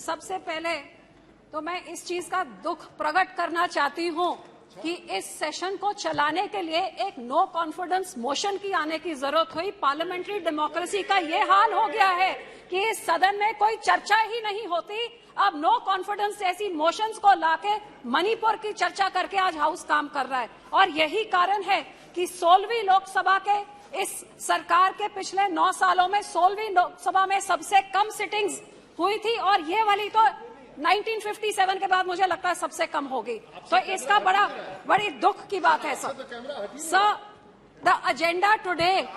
सबसे पहले तो मैं इस चीज का दुख प्रकट करना चाहती हूं कि इस सेशन को चलाने के लिए एक नो कॉन्फिडेंस मोशन की आने की जरूरत हुई। पार्लियामेंट्री डेमोक्रेसी का ये हाल हो गया है कि इस सदन में कोई चर्चा ही नहीं होती। अब नो कॉन्फिडेंस जैसी मोशंस को लाके मणिपुर की चर्चा करके आज हाउस काम कर रहा है और यही कारण है कि 16वीं लोकसभा के इस सरकार के पिछले 9 सालों में 16वीं लोकसभा में सबसे कम सिटिंग्स हुई थी और ये वाली तो 1957 के बाद मुझे लगता है सबसे कम होगी। तो इसका बड़ी दुख की बात है sir. The agenda today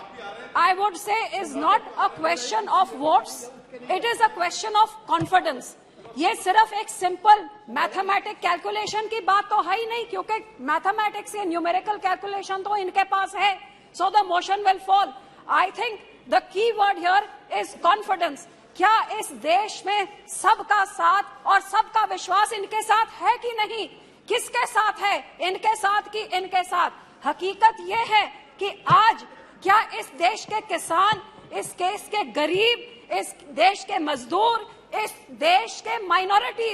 I would say is not a question of votes, it is a question of confidence. ये सिर्फ एक सिंपल मैथमेटिक कैलकुलेशन की बात तो है ही नहीं, क्योंकि मैथमेटिक्स या न्यूमेरिकल कैलकुलेशन तो इनके पास है। So the motion will fall. I think the key word here is confidence. क्या इस देश में सबका साथ और सबका विश्वास इनके साथ है कि नहीं? किसके साथ है, इनके साथ कि इनके साथ? हकीकत यह है कि आज क्या इस देश के किसान, इस देश के गरीब, इस देश के मजदूर, इस देश के माइनॉरिटी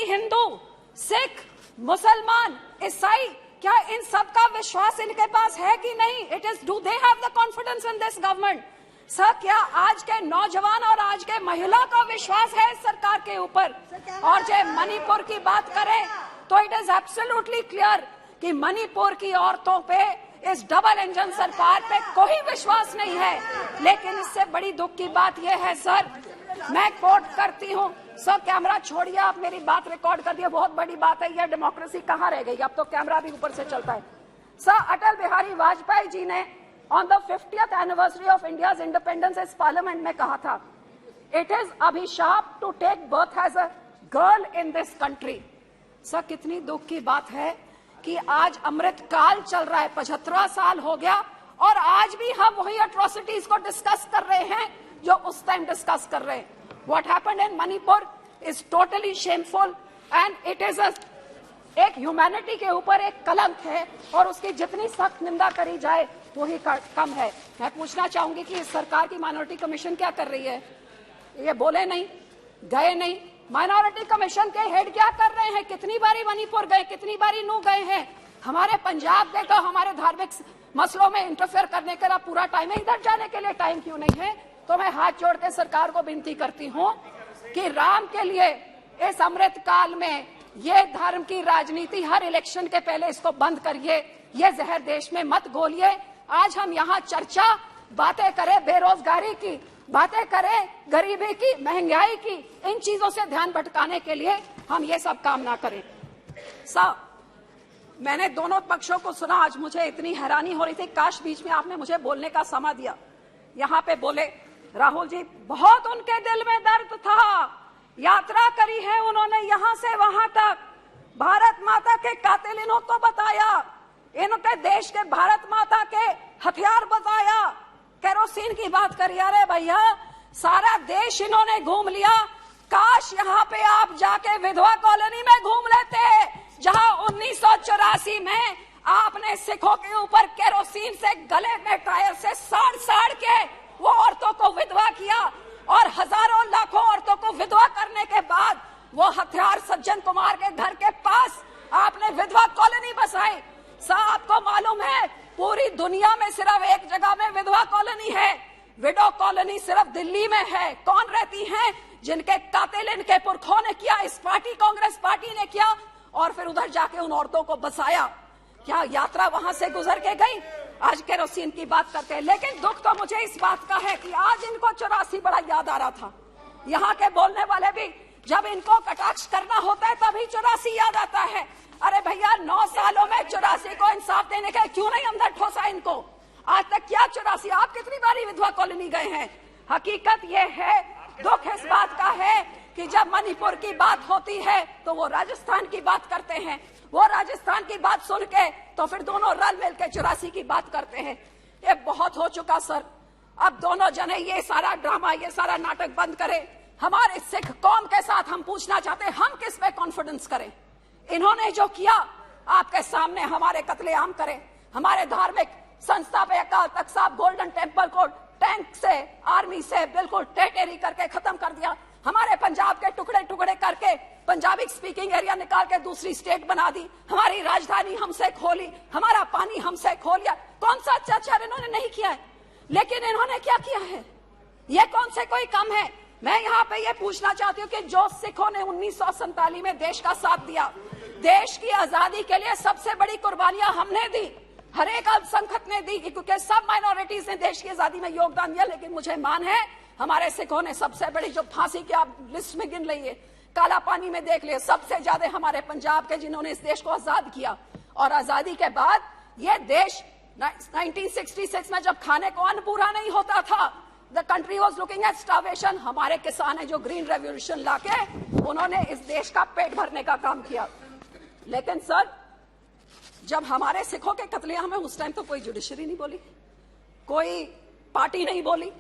हिंदू, सिख, मुसलमान, ईसाई, क्या इन सब का विश्वास इनके पास है कि नहीं? It is do they have the confidence in this government? Sir, क्या आज के नौजवान और आज के महिला का विश्वास है इस सरकार के ऊपर? और जब मणिपुर की बात करें तो इट इज एब्सोल्युटली क्लियर कि मणिपुर की औरतों पे इस डबल इंजन सरकार पे कोई विश्वास नहीं है। लेकिन इससे बड़ी दुख की बात यह है सर, मैं कोट करती हूँ सर, कैमरा छोड़िए, आप मेरी बात रिकॉर्ड कर दिए, बहुत बड़ी बात है। यह डेमोक्रेसी कहाँ रह गई? अब तो कैमरा भी ऊपर से चलता है। सर, अटल बिहारी वाजपेयी जी ने on the 50th anniversary of India's independence इस पार्लियामेंट में कहा था, इट इज अभिशाप to take birth as a girl in this country. Sir, कितनी दुख की बात है कि आज अमृत काल चल रहा है, 75 साल हो गया और आज भी हम वही अट्रॉसिटीज को डिस्कस कर रहे हैं जो उस टाइम डिस्कस कर रहे हैं। What happened in Manipur is totally shameful and it is एक ह्यूमैनिटी के ऊपर एक कलंक है और उसकी जितनी सख्त निंदा करी जाए वही कम है। मैं पूछना चाहूंगी कि इस सरकार की माइनॉरिटी कमीशन क्या कर रही है? ये बोले नहीं, गए नहीं। माइनॉरिटी कमीशन के हेड क्या कर रहे हैं? कितनी बारी मणिपुर गए, कितनी बारी नू गए हैं? हमारे पंजाब गए तो हमारे धार्मिक मसलों में इंटरफेयर करने का पूरा टाइम है, इधर जाने के लिए टाइम क्यों नहीं है? तो मैं हाथ जोड़ के सरकार को विनती करती हूँ कि राम के लिए इस अमृत काल में ये धर्म की राजनीति हर इलेक्शन के पहले इसको बंद करिए, ये जहर देश में मत घोलिए। आज हम यहाँ चर्चा बातें करें बेरोजगारी की, बातें करें गरीबी की, महंगाई की, इन चीजों से ध्यान भटकाने के लिए हम ये सब काम ना करें। साहब, मैंने दोनों पक्षों को सुना, आज मुझे इतनी हैरानी हो रही थी, काश बीच में आपने मुझे बोलने का समय दिया। यहाँ पे बोले राहुल जी, बहुत उनके दिल में दर्द था, यात्रा करी है उन्होंने यहाँ से वहां तक, भारत माता के कातिल इनको बताया, इनके देश के भारत माता के हथियार बताया, केरोसिन की बात करी। अरे भैया, सारा देश इन्होंने घूम लिया। काश यहाँ पे आप जाके विधवा कॉलोनी में घूम लेते, जहाँ 1984 में आपने सिखों के ऊपर केरोसिन से गले में टायर से साड़ के वो औरतों को विधवा किया और हजारों लाखों औरतों को विधवा करने के बाद वो हथियार सज्जन कुमार के घर के पास आपने विधवा कॉलोनी बसाई। साहब, आपको मालूम है पूरी दुनिया में सिर्फ एक जगह में विधवा कॉलोनी है, विडो कॉलोनी सिर्फ दिल्ली में है। कौन रहती हैं? जिनके कातिल इनके पुरखों ने किया, इस पार्टी कांग्रेस पार्टी ने किया और फिर उधर जाके उन औरतों को बसाया। क्या यात्रा वहां से गुजर के गई? आज केरोसिन की बात करते हैं। लेकिन दुख तो मुझे इस बात का है कि आज इनको 84 बड़ा याद आ रहा था। यहाँ के बोलने वाले भी जब इनको कटाक्ष करना होता है तभी 84 याद आता है। अरे भैया, 9 सालों में 84 को इंसाफ देने का क्यों नहीं अंदर ठोसा इनको? आज तक क्या 84? आप कितनी बारी विधवा कॉलोनी गए हैं? हकीकत यह है, दुख इस बात का है कि जब मणिपुर की बात होती है तो वो राजस्थान की बात करते हैं, वो राजस्थान की बात सुन के तो फिर दोनों रल मिल के 84 की बात करते हैं। ये बहुत हो चुका सर। अब दोनों जने ये सारा ड्रामा, ये सारा नाटक बंद करें। हमारे सिख कौम के साथ हम पूछना चाहते हैं, हम किस पे कॉन्फिडेंस करें? इन्होंने जो किया आपके सामने हमारे कत्लेआम करें, हमारे धार्मिक संस्था पे अकाल तख्त साहब गोल्डन टेम्पल को टैंक से, आर्मी से बिल्कुल टेटेरी करके खत्म कर दिया। हमारे पंजाब के टुकड़े टुकड़े करके पंजाबी स्पीकिंग एरिया निकाल के दूसरी स्टेट बना दी, हमारी राजधानी हमसे खोली, हमारा पानी हमसे खो लिया। कौन सा अत्याचार इन्होंने नहीं किया है, लेकिन इन्होंने क्या किया है, ये कौन से कोई कम है। मैं यहाँ पे ये पूछना चाहती हूँ कि जो सिखों ने 1947 में देश का साथ दिया, देश की आजादी के लिए सबसे बड़ी कुर्बानियां हमने दी, हर एक अल्पसंख्यक ने दी, क्योंकि सब माइनॉरिटीज ने देश की आजादी में योगदान दिया। लेकिन मुझे मान है हमारे सिखों ने सबसे बड़ी, जो फांसी की आप लिस्ट में गिन लीजिए, काला पानी में देख लिए, सबसे ज्यादा हमारे पंजाब के जिन्होंने इस देश को आजाद किया। और आजादी के बाद ये देश 1966 में जब खाने को अन्न पूरा नहीं होता था, the country was looking at starvation, हमारे किसान है जो ग्रीन रेवोल्यूशन लाके उन्होंने इस देश का पेट भरने का काम किया। लेकिन सर, जब हमारे सिखों के कत्लेआम में उस टाइम तो कोई जुडिशरी नहीं बोली, कोई पार्टी नहीं बोली,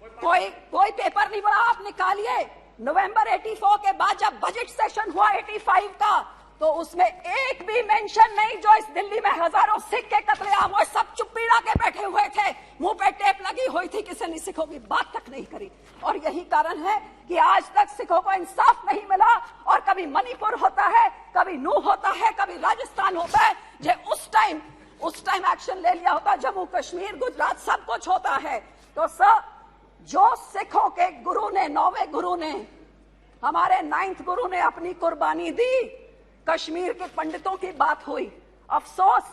कोई पेपर नहीं बोला। आप निकालिए नवंबर 84 के बाद जब बजट सेशन हुआ 85 का, तो उसमें एक भी मेंशन नहीं जो इस दिल्ली में हजारों सिख के कत्लेआम हुए, सब चुप्पी के बैठे हुए थे, मुंह पे टेप लगी हुई थी, किसी ने सिखों की बात तक नहीं करी। और यही कारण है कि आज तक सिखों को इंसाफ नहीं मिला। और कभी मणिपुर होता है, कभी नूह होता है, कभी राजस्थान होता है, जो उस टाइम एक्शन ले लिया होता, जम्मू कश्मीर गुजरात सब कुछ होता है। तो सर, जो सिखों के गुरु ने, 9वें गुरु ने, हमारे 9th गुरु ने अपनी कुर्बानी दी, कश्मीर के पंडितों की बात हुई। अफसोस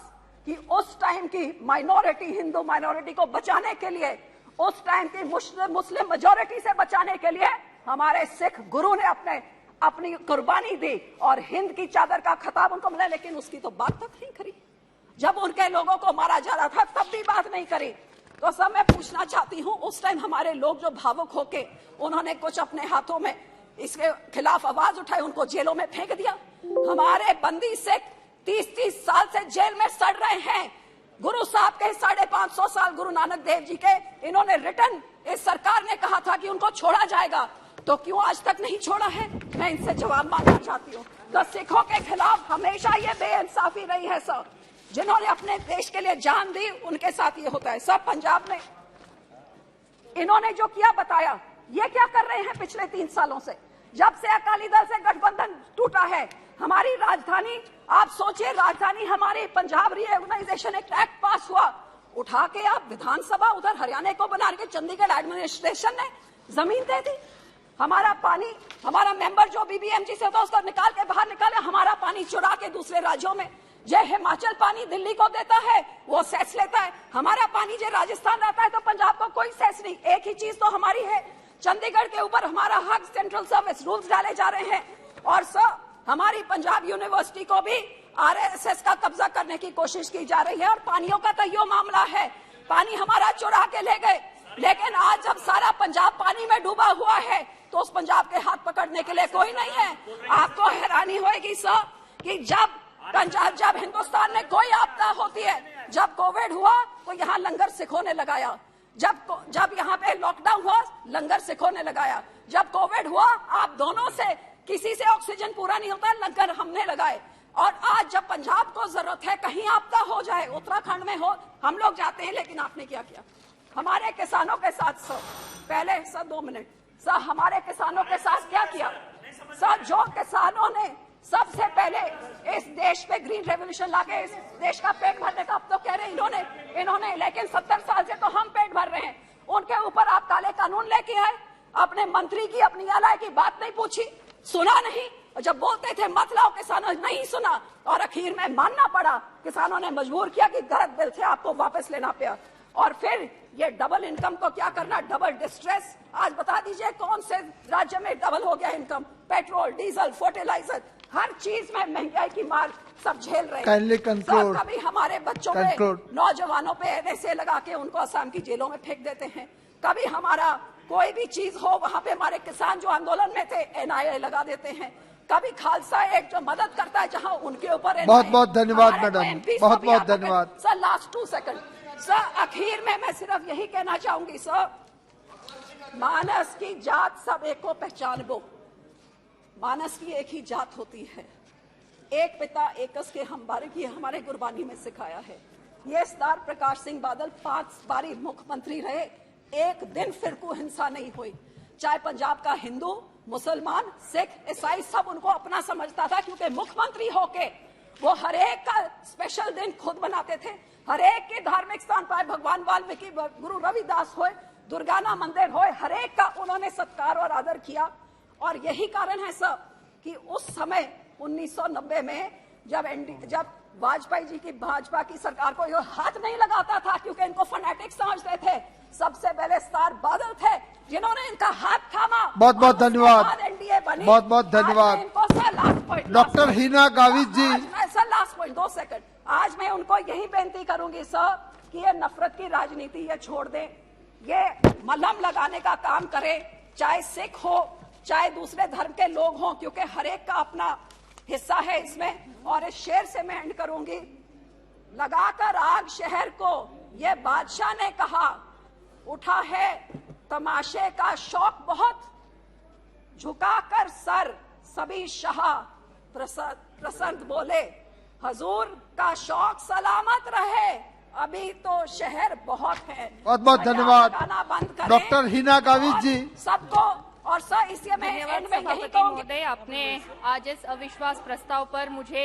कि उस टाइम की माइनॉरिटी, हिंदू माइनॉरिटी को बचाने के लिए, उस टाइम की मुस्लिम मेजॉरिटी से बचाने के लिए हमारे सिख गुरु ने अपनी कुर्बानी दी और हिंद की चादर का खिताब उनको मिला, लेकिन उसकी तो बात तक नहीं करी। जब उनके लोगों को मारा जा रहा था तब भी बात नहीं करी। तो सब मैं पूछना चाहती हूँ, उस टाइम हमारे लोग जो भावुक होके उन्होंने कुछ अपने हाथों में इसके खिलाफ आवाज उठाई, उनको जेलों में फेंक दिया। हमारे बंदी सिख 30-30 साल से जेल में सड़ रहे हैं। गुरु साहब के 550 साल गुरु नानक देव जी के, इन्होंने रिटर्न, इस सरकार ने कहा था कि उनको छोड़ा जाएगा, तो क्यों आज तक नहीं छोड़ा है? मैं इनसे जवाब मांगना चाहती हूँ। तो सिखों के खिलाफ हमेशा ये बेइंसाफी रही है सर, जिन्होंने अपने देश के लिए जान दी उनके साथ ये होता है। सब पंजाब में इन्होंने जो किया बताया, ये क्या कर रहे हैं पिछले 3 सालों से, जब से अकाली दल से गठबंधन टूटा है। हमारी राजधानी, आप सोचिए, राजधानी हमारी पंजाब रीऑर्गेनाइजेशन एक्ट पास हुआ, उठा के आप विधानसभा उधर हरियाणा को बना के चंडीगढ़ एडमिनिस्ट्रेशन ने जमीन दे दी। हमारा पानी, हमारा मेंबर जो बीबीएमजी से होता उसको निकाल के बाहर निकाले, हमारा पानी चुरा के दूसरे राज्यों में, जो हिमाचल पानी दिल्ली को देता है वो सेस लेता है, हमारा पानी जो राजस्थान रहता है तो पंजाब को कोई सेस नहीं। एक ही चीज तो हमारी है, चंडीगढ़ के ऊपर हमारा हक, सेंट्रल सर्विस रूल्स डाले जा रहे हैं। और सर, हमारी पंजाब यूनिवर्सिटी को भी आरएसएस का कब्जा करने की कोशिश की जा रही है। और पानियों का तो यो मामला है, पानी हमारा चुरा के ले गए, लेकिन आज जब सारा पंजाब पानी में डूबा हुआ है तो उस पंजाब के हाथ पकड़ने के लिए कोई नहीं है। आपको हैरानी होगी सर कि जब हिंदुस्तान में कोई आपदा होती है, जब कोविड हुआ तो यहाँ लंगर सिखों ने लगाया, जब यहाँ पे लॉकडाउन हुआ लंगर सिखों ने लगाया, जब कोविड हुआ आप दोनों से किसी से ऑक्सीजन पूरा नहीं होता, लंगर हमने लगाए। और आज जब पंजाब को जरूरत है, कहीं आपदा हो जाए, उत्तराखंड में हो, हम लोग जाते हैं, लेकिन आपने क्या किया हमारे किसानों के साथ? सर पहले सर 2 मिनट, सर हमारे किसानों के साथ क्या किया? सर जो किसानों ने सबसे पहले इस देश पे ग्रीन रेवोल्यूशन लाके इस देश का पेट भरने का, अब तो कह रहे हैं इन्होंने, लेकिन 70 साल से तो हम पेट भर रहे हैं। उनके ऊपर आप काले कानून लेके आए, अपने मंत्री की, अपनी एलआई की बात नहीं पूछी, सुना नहीं। जब बोलते थे मत लाओ, किसानों ने नहीं सुना और आखिर में मानना पड़ा, किसानों ने मजबूर किया कि गलत बिल थे, आपको वापस लेना पड़ा। और फिर ये डबल इनकम को क्या करना, डबल डिस्ट्रेस। आज बता दीजिए कौन से राज्य में डबल हो गया इनकम? पेट्रोल, डीजल, फर्टिलाइजर, हर चीज में महंगाई की मार सब झेल रहे हैं। कभी हमारे बच्चों पे, नौजवानों पे ऐसे लगा के उनको असम की जेलों में फेंक देते हैं। कभी हमारा कोई भी चीज हो, वहां पे हमारे किसान जो आंदोलन में थे एनआईए लगा देते हैं। कभी खालसा एक जो मदद करता है जहां उनके ऊपर। बहुत बहुत धन्यवाद मैडम, बहुत बहुत धन्यवाद सर। लास्ट 2 सेकंड सर, आखिर में मैं सिर्फ यही कहना चाहूंगी सर, मानस की जात सब एक को पहचान बो, मानस की एक ही जात होती है, एक पिता एकस के हम बारे की हमारे गुरबानी में सिखाया है। ये सरदार प्रकाश सिंह बादल 5 बारी मुख्यमंत्री रहे, एक दिन फिरकू हिंसा नहीं हुई, चाहे पंजाब का हिंदू मुसलमान, सिख, ईसाई सब उनको अपना समझता था, क्योंकि मुख्यमंत्री होके वो हर एक का स्पेशल दिन खुद बनाते थे। हर एक के धार्मिक स्थान पर, भगवान वाल्मीकि, गुरु रविदास होए, दुर्गाना मंदिर होए, हर एक का उन्होंने सत्कार और आदर किया। और यही कारण है सर कि उस समय 1990 में जब वाजपेयी जी की भाजपा की सरकार को ये हाथ नहीं लगाता था, क्योंकि इनको फैनेटिक्स समझते थे, सबसे पहले स्टार बादल थे जिन्होंने इनका हाथ थामा। बहुत बहुत धन्यवाद, एनडीए बनी। बहुत बहुत धन्यवाद। इनको sir last point, doctor Hina Gavit ji. Sir last point, 2 second. आज मैं उनको यही बेनती करूंगी सर कि ये नफरत की राजनीति ये छोड़ दें, ये मलहम लगाने का काम करें, चाहे सिख हो चाहे दूसरे धर्म के लोग हों, क्योंकि हर एक का अपना हिस्सा है इसमें। और इस शेर से मैं एंड करूंगी, लगाकर आग शहर को ये बादशाह ने कहा, उठा है तमाशे का शौक बहुत, झुकाकर सर सभी शाह प्रसन्न बोले, हजूर का शौक सलामत रहे, अभी तो शहर बहुत है। बहुत बहुत धन्यवाद बंद करें डॉक्टर हिना गावित जी। सबको। और सर इसलिए मैं एंड में यही कहूंगी, महोदय, आपने आज इस अविश्वास प्रस्ताव पर मुझे